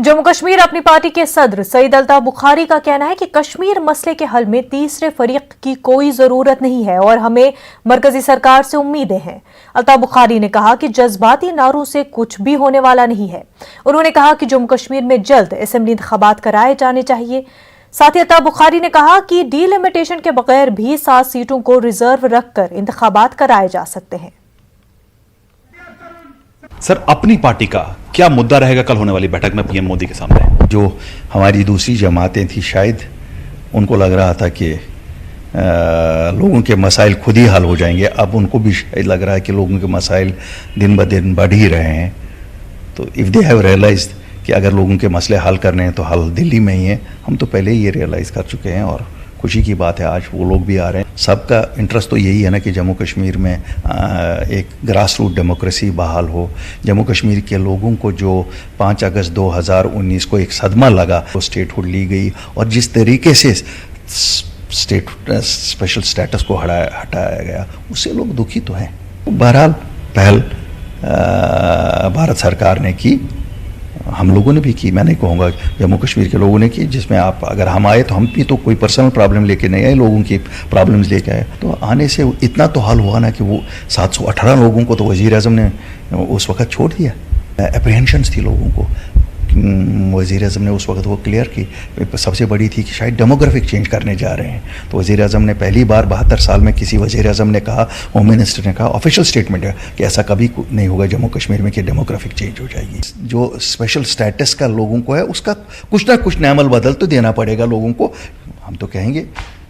जम्मू कश्मीर अपनी पार्टी के सदर सईद अल्ताफ बुखारी का कहना है कि कश्मीर मसले के हल में तीसरे फरीक की कोई जरूरत नहीं है और हमें मरकजी सरकार से उम्मीदें हैं। अल्ताफ बुखारी ने कहा कि जज्बाती नारों से कुछ भी होने वाला नहीं है। उन्होंने कहा कि जम्मू कश्मीर में जल्द असेंबली इंतखाबात कराए जाने चाहिए। साथ ही अल्ताफ बुखारी ने कहा कि डीलिमिटेशन के बगैर भी 7 सीटों को रिजर्व रखकर इंतखाबात कराए जा सकते हैं। सर, अपनी पार्टी का क्या मुद्दा रहेगा कल होने वाली बैठक में पीएम मोदी के सामने? जो हमारी दूसरी जमातें थी, शायद उनको लग रहा था कि लोगों के मसाइल खुद ही हल हो जाएंगे। अब उनको भी शायद लग रहा है कि लोगों के मसाइल दिन ब दिन बढ़ ही रहे हैं। तो इफ़ दे हैव रियलाइज्ड कि अगर लोगों के मसले हल करने हैं तो हल दिल्ली में ही है। हम तो पहले ही ये रियलाइज़ कर चुके हैं और खुशी की बात है आज वो लोग भी आ रहे हैं। सबका इंटरेस्ट तो यही है ना कि जम्मू कश्मीर में एक ग्रास रूट डेमोक्रेसी बहाल हो। जम्मू कश्मीर के लोगों को जो 5 अगस्त 2019 को एक सदमा लगा, वो स्टेटहुड ली गई और जिस तरीके से स्पेशल स्टेटस को हटाया गया, उससे लोग दुखी तो हैं। बहरहाल पहल भारत सरकार ने की, हम लोगों ने भी की। मैं नहीं कहूँगा जम्मू कश्मीर के लोगों ने की, जिसमें आप अगर हम आए तो हम भी तो कोई पर्सनल प्रॉब्लम लेके नहीं आए, लोगों की प्रॉब्लम्स लेके आए। तो आने से इतना तो हल हुआ ना कि वो 718 लोगों को तो वज़ीर आज़म ने उस वक़्त छोड़ दिया। अप्रीहेंशंस थी लोगों को, वज़ीर आज़म ने उस वक्त वो क्लियर की। सबसे बड़ी थी कि शायद डेमोग्राफिक चेंज करने जा रहे हैं। तो वज़ीर आज़म ने पहली बार 72 साल में किसी वज़ीर आज़म ने कहा, होम मिनिस्टर ने कहा, ऑफिशियल स्टेटमेंट है कि ऐसा कभी नहीं होगा जम्मू कश्मीर में कि डेमोग्राफिक चेंज हो जाएगी। जो स्पेशल स्टेटस का लोगों को है उसका कुछ ना कुछ नैमल बदल तो देना पड़ेगा लोगों को। हम तो कहेंगे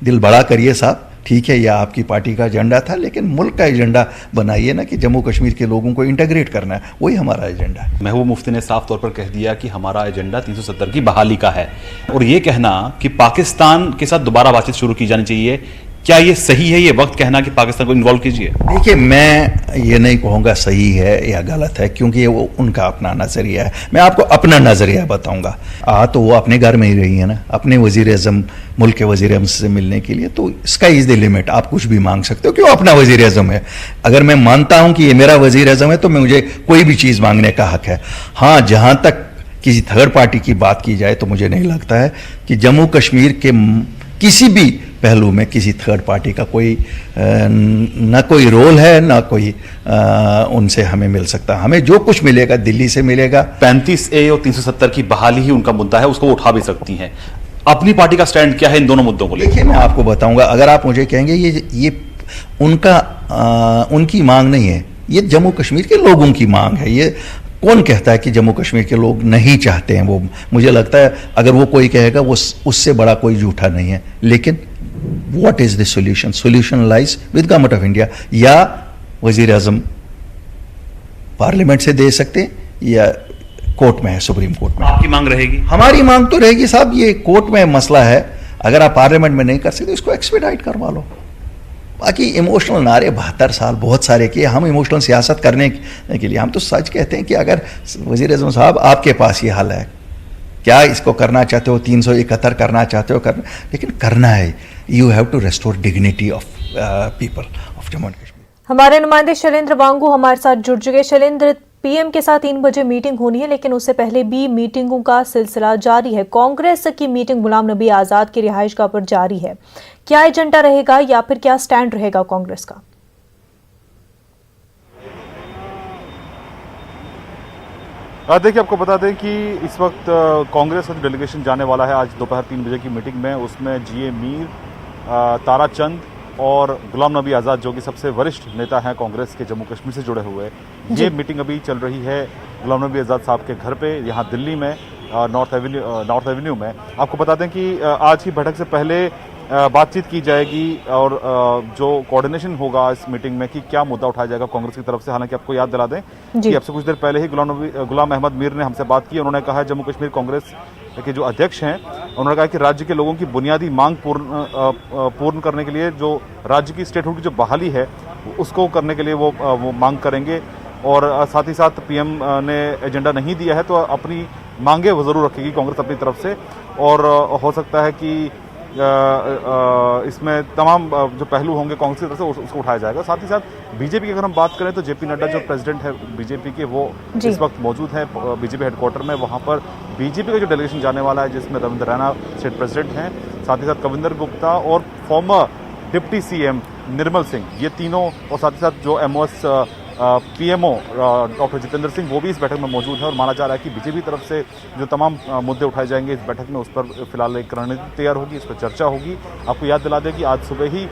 दिल बड़ा करिए साहब, ठीक है, यह आपकी पार्टी का एजेंडा था, लेकिन मुल्क का एजेंडा बनाइए ना कि जम्मू कश्मीर के लोगों को इंटीग्रेट करना है, वही हमारा एजेंडा है। महबूब मुफ्ती ने साफ तौर पर कह दिया कि हमारा एजेंडा 370 की बहाली का है और ये कहना कि पाकिस्तान के साथ दोबारा बातचीत शुरू की जानी चाहिए, क्या ये सही है? ये वक्त कहना कि पाकिस्तान को इन्वॉल्व कीजिए? देखिए, मैं ये नहीं कहूँगा सही है या गलत है, क्योंकि ये वो उनका अपना नज़रिया है। मैं आपको अपना नज़रिया बताऊँगा। तो वो अपने घर में ही रही है ना, अपने वज़ीर आज़म, मुल्क के वज़ीर आज़म से मिलने के लिए। तो इसका इज़ द लिमिट, आप कुछ भी मांग सकते हो क्यों, अपना वज़ीर आज़म है। अगर मैं मानता हूँ कि ये मेरा वज़ीर आज़म है तो मुझे कोई भी चीज़ मांगने का हक है। हाँ, जहाँ तक किसी थर्ड पार्टी की बात की जाए तो मुझे नहीं लगता है कि जम्मू कश्मीर के किसी भी पहलू में किसी थर्ड पार्टी का कोई ना कोई रोल है, ना कोई उनसे हमें मिल सकता। हमें जो कुछ मिलेगा दिल्ली से मिलेगा। 35A और 370 की बहाली ही उनका मुद्दा है, उसको उठा भी सकती हैं। अपनी पार्टी का स्टैंड क्या है इन दोनों मुद्दों को लेकर? देखिए, मैं आपको बताऊंगा। अगर आप मुझे कहेंगे ये उनकी मांग नहीं है, ये जम्मू कश्मीर के लोगों की मांग है। ये कौन कहता है कि जम्मू कश्मीर के लोग नहीं चाहते हैं? वो मुझे लगता है अगर वो कोई कहेगा वो उससे बड़ा कोई झूठा नहीं है। लेकिन what is the solution? Solution lies with government of India. या वजीर आजम पार्लियामेंट से दे सकते हैं या कोर्ट में है, सुप्रीम कोर्ट में। आपकी मांग रहेगी? हमारी मांग तो रहेगी साहब, ये कोर्ट में मसला है। अगर आप पार्लियामेंट में नहीं कर सकते इसको एक्सपेडाइट करवा लो। बाकी इमोशनल नारे 72 साल बहुत सारे किए। हम इमोशनल सियासत करने के लिए हम तो सच कहते हैं कि अगर वज़ीर आज़म साहब आपके पास ये हल है, क्या इसको करना चाहते हो, 371 करना चाहते हो, करना, लेकिन करना है। You have to restore dignity of people of Jammu and Kashmir. हमारे नुमाइंदे शैलेंद्र वांगू हमारे साथ जुड़ चुके। शैलेंद्र, पीएम के साथ 3 बजे मीटिंग होनी है, लेकिन उससे पहले भी मीटिंगों का सिलसिला जारी है। कांग्रेस की मीटिंग गुलाम नबी आजाद की रिहाइशगाह पर जारी है। क्या एजेंडा रहेगा या फिर क्या स्टैंड रहेगा कांग्रेस का? देखिए, आपको बता दें कि इस वक्त कांग्रेस का जो डेलीगेशन जाने वाला है आज दोपहर 3 बजे की मीटिंग में, उसमें जीए मीर, ताराचंद और गुलाम नबी आज़ाद, जो कि सबसे वरिष्ठ नेता हैं कांग्रेस के जम्मू कश्मीर से जुड़े हुए, ये मीटिंग अभी चल रही है गुलाम नबी आज़ाद साहब के घर पे, यहाँ दिल्ली में, नॉर्थ एवेन्यू में। आपको बता दें कि आज की बैठक से पहले बातचीत की जाएगी और जो कोऑर्डिनेशन होगा इस मीटिंग में कि क्या मुद्दा उठाया जाएगा कांग्रेस की तरफ से। हालांकि आपको याद दिला दें कि अब से कुछ देर पहले ही गुलाम अहमद मीर ने हमसे बात की। उन्होंने कहा है जम्मू कश्मीर कांग्रेस के जो अध्यक्ष हैं, उन्होंने कहा कि राज्य के लोगों की बुनियादी मांग पूर्ण करने के लिए जो राज्य की स्टेटहुड की जो बहाली है उसको करने के लिए वो मांग करेंगे। और साथ ही साथ पीएम ने एजेंडा नहीं दिया है तो अपनी मांगे वो ज़रूर रखेगी कांग्रेस अपनी तरफ से। और हो सकता है कि इसमें तमाम जो पहलू होंगे कांग्रेस की तरफ से उसको उठाया जाएगा। साथ ही साथ बीजेपी की अगर हम बात करें तो जेपी नड्डा जो प्रेसिडेंट है बीजेपी के, वो इस वक्त मौजूद है बीजेपी हेडक्वार्टर में। वहाँ पर बीजेपी का जो डेलीगेशन जाने वाला है, जिसमें रविंद्र रैना स्टेट प्रेसिडेंट हैं, साथ ही साथ कविंदर गुप्ता और farmer deputy CM Nirmal Singh, ये तीनों, और साथ ही साथ जो MOS PMO doctor Jitendra Singh, वो भी इस बैठक में मौजूद है। और माना जा रहा है कि बीजेपी तरफ से जो तमाम मुद्दे उठाए जाएंगे इस बैठक में, उस पर फिलहाल एक रणनीति तैयार होगी, इस पर चर्चा होगी। आपको याद दिला दें कि आज सुबह ही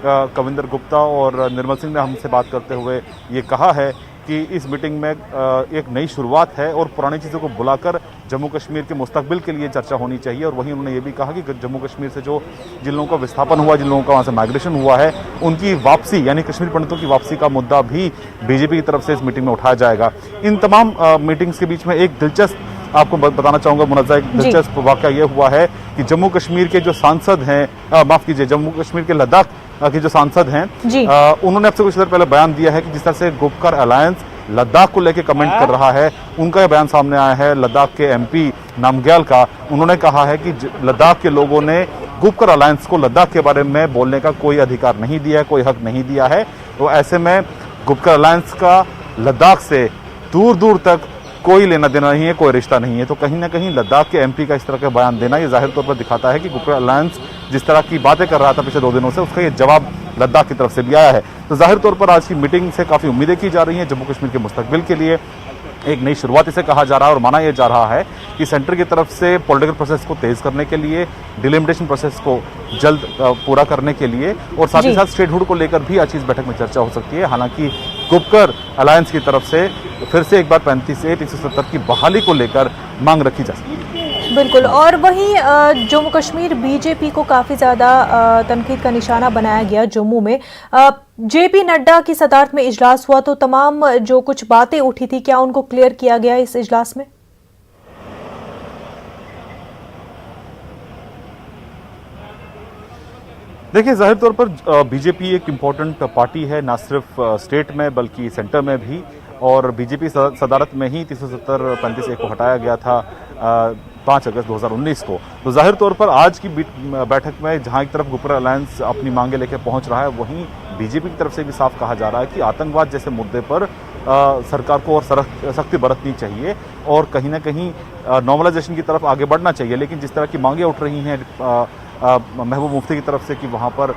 कविंदर गुप्ता और निर्मल सिंह ने हमसे बात करते हुए ये कहा है कि इस मीटिंग में एक नई शुरुआत है और पुरानी चीज़ों को बुलाकर जम्मू कश्मीर के मुस्तकबिल के लिए चर्चा होनी चाहिए। और वहीं उन्होंने ये भी कहा कि जम्मू कश्मीर से जो जिन लोगों का विस्थापन हुआ, जिन लोगों का वहाँ से माइग्रेशन हुआ है, उनकी वापसी यानी कश्मीर पंडितों की वापसी का मुद्दा भी बीजेपी की तरफ से इस मीटिंग में उठाया जाएगा। इन तमाम मीटिंग्स के बीच में एक दिलचस्प आपको बताना चाहूँगा मुनज़्ज़ा, एक दिलचस्प वाक़या ये हुआ है कि जम्मू कश्मीर के जो सांसद हैं, माफ़ कीजिए, जम्मू कश्मीर के लद्दाख के जो सांसद हैं, उन्होंने अब से कुछ देर पहले बयान दिया है कि जिस तरह से गुपकर अलायंस लद्दाख को लेकर कमेंट कर रहा है, उनका यह बयान सामने आया है लद्दाख के एमपी नामग्याल का। उन्होंने कहा है कि लद्दाख के लोगों ने गुपकर अलायंस को लद्दाख के बारे में बोलने का कोई अधिकार नहीं दिया है, कोई हक नहीं दिया है। तो ऐसे में गुपकर अलायंस का लद्दाख से दूर दूर तक कोई लेना देना नहीं है, कोई रिश्ता नहीं है। तो कहीं ना कहीं लद्दाख के एमपी का इस तरह का बयान देना ये जाहिर तौर पर दिखाता है कि गुपकर अलायंस जिस तरह की बातें कर रहा था पिछले 2 दिनों से, उसका ये जवाब लद्दाख की तरफ से भी आया है। तो जाहिर तौर पर आज की मीटिंग से काफ़ी उम्मीदें की जा रही हैं जम्मू कश्मीर के मुस्तकबिल के लिए। एक नई शुरुआत इसे कहा जा रहा है और माना यह जा रहा है कि सेंटर की तरफ से पॉलिटिकल प्रोसेस को तेज करने के लिए, डिलिमिटेशन प्रोसेस को जल्द पूरा करने के लिए, और साथ ही साथ स्टेटहुड को लेकर भी आज इस बैठक में चर्चा हो सकती है। हालांकि गुपकर अलायंस की तरफ से फिर से एक बार 35A 370 की बहाली को लेकर मांग रखी जा सकती है। बिल्कुल। और वहीं जम्मू कश्मीर बीजेपी को काफ़ी ज़्यादा तनकीद का निशाना बनाया गया जम्मू में। जेपी नड्डा की सदारत में इजलास हुआ, तो तमाम जो कुछ बातें उठी थी, क्या उनको क्लियर किया गया इस इजलास में? देखिए, जाहिर तौर पर बीजेपी एक इम्पॉर्टेंट पार्टी है, ना सिर्फ स्टेट में बल्कि सेंटर में भी। और बीजेपी सदारत में ही 370-35A को हटाया गया था 5 अगस्त 2019 को। तो जाहिर तौर पर आज की बैठक में जहां एक तरफ गुपकर अलायंस अपनी मांगे लेकर पहुंच रहा है, वहीं बीजेपी की तरफ से भी साफ कहा जा रहा है कि आतंकवाद जैसे मुद्दे पर सरकार को और सख्ती बरतनी चाहिए और कहीं ना कहीं नॉर्मलाइजेशन की तरफ आगे बढ़ना चाहिए। लेकिन जिस तरह की मांगे उठ रही हैं महबूब मुफ्ती की तरफ से कि वहाँ पर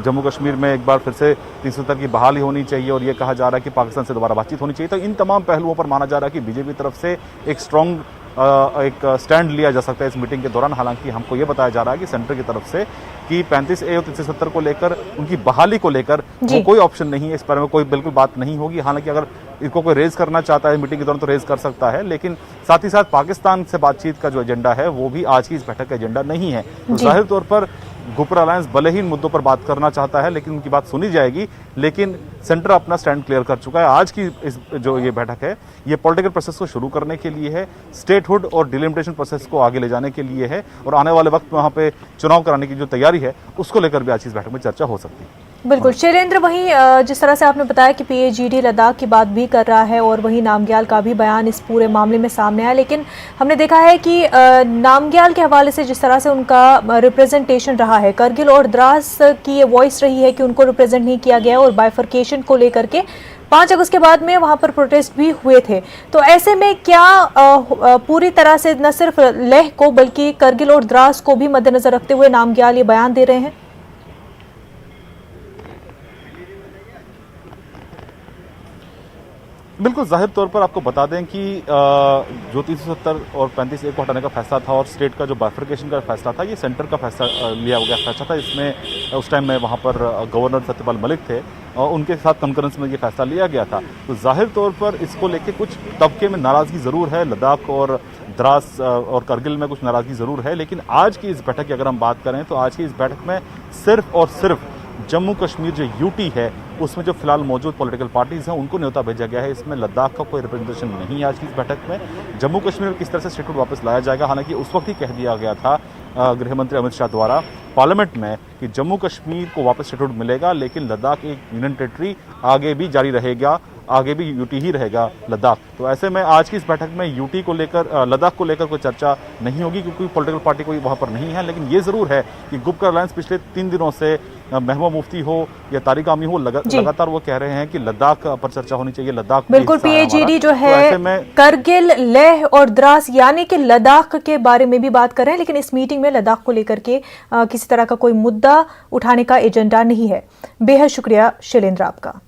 जम्मू कश्मीर में एक बार फिर से 370 की बहाली होनी चाहिए, और ये कहा जा रहा है कि पाकिस्तान से दोबारा बातचीत होनी चाहिए, तो इन तमाम पहलुओं पर माना जा रहा है कि बीजेपी की तरफ से एक स्ट्रॉन्ग एक स्टैंड लिया जा सकता है इस मीटिंग के दौरान। हालांकि हमको ये बताया जा रहा है कि सेंटर की तरफ से कि 35A और 370 को लेकर, उनकी बहाली को लेकर वो कोई ऑप्शन नहीं है, इस बारे में कोई बिल्कुल बात नहीं होगी। हालांकि अगर इसको कोई रेज करना चाहता है मीटिंग के दौरान तो रेज कर सकता है, लेकिन साथ ही साथ पाकिस्तान से बातचीत का जो एजेंडा है वो भी आज की इस बैठक का एजेंडा नहीं है। तो जाहिर तौर पर गुपकर अलायंस भले ही इन मुद्दों पर बात करना चाहता है, लेकिन उनकी बात सुनी जाएगी। लेकिन सेंटर अपना स्टैंड क्लियर कर चुका है। आज की इस जो ये बैठक है, ये पॉलिटिकल प्रोसेस को शुरू करने के लिए है, स्टेटहुड और डिलिमिटेशन प्रोसेस को आगे ले जाने के लिए है, और आने वाले वक्त में वहाँ पे चुनाव कराने की जो तैयारी है उसको लेकर भी आज इस बैठक में चर्चा हो सकती है। बिल्कुल शैलेंद्र, वहीं जिस तरह से आपने बताया कि PAGD लद्दाख की बात भी कर रहा है और वहीं नामग्याल का भी बयान इस पूरे मामले में सामने आया, लेकिन हमने देखा है कि नामग्याल के हवाले से जिस तरह से उनका रिप्रेजेंटेशन रहा है, करगिल और द्रास की ये वॉइस रही है कि उनको रिप्रेजेंट नहीं किया गया, और बाइफर्केशन को लेकर के 5 अगस्त के बाद में वहाँ पर प्रोटेस्ट भी हुए थे। तो ऐसे में क्या पूरी तरह से न सिर्फ लेह को बल्कि करगिल और द्रास को भी मद्देनजर रखते हुए नामग्याल ये बयान दे रहे हैं? बिल्कुल, जाहिर तौर पर आपको बता दें कि जो 370 और 35A को हटाने का फैसला था और स्टेट का जो बाइफर्केशन का फैसला था, ये सेंटर का फैसला लिया गया फैसला था। इसमें उस टाइम में वहाँ पर गवर्नर सत्यपाल मलिक थे और उनके साथ कंकरेंस में ये फैसला लिया गया था। तो जाहिर तौर पर इसको लेके कुछ तबके में नाराज़गी ज़रूर है, लद्दाख और द्रास और करगिल में कुछ नाराज़गी ज़रूर है। लेकिन आज की इस बैठक की अगर हम बात करें तो आज की इस बैठक में सिर्फ और सिर्फ जम्मू कश्मीर जो यूटी है उसमें जो फिलहाल मौजूद पॉलिटिकल पार्टीज हैं उनको न्योता भेजा गया है। इसमें लद्दाख का कोई रिप्रेजेंटेशन नहीं है आज की इस बैठक में। जम्मू कश्मीर में किस तरह से स्टेटहुड वापस लाया जाएगा, हालांकि उस वक्त ही कह दिया गया था गृह मंत्री अमित शाह द्वारा पार्लियामेंट में कि जम्मू कश्मीर को वापस स्टेटहुड मिलेगा, लेकिन लद्दाख एक यूनियन टेरिटरी आगे भी जारी रहेगा आगे भी यूटी ही रहेगा लद्दाख। तो ऐसे में आज की इस बैठक में यूटी को लेकर, लद्दाख को लेकर कोई चर्चा नहीं होगी, क्योंकि पॉलिटिकल पार्टी कोई वहां पर नहीं है। लेकिन ये जरूर है कि गुपकर अलायंस पिछले 3 दिनों से महबूबा मुफ्ती हो या तारिक आमी हो, लगातार वो कह रहे हैं कि लद्दाख पर चर्चा होनी चाहिए, लद्दाख बिल्कुल। पीएजीडी जो तो ऐसे है में करगिल, लेह और द्रास यानी कि लद्दाख के बारे में भी बात कर रहे हैं, लेकिन इस मीटिंग में लद्दाख को लेकर के किसी तरह का कोई मुद्दा उठाने का एजेंडा नहीं है। बेहद शुक्रिया शैलेंद्र आपका।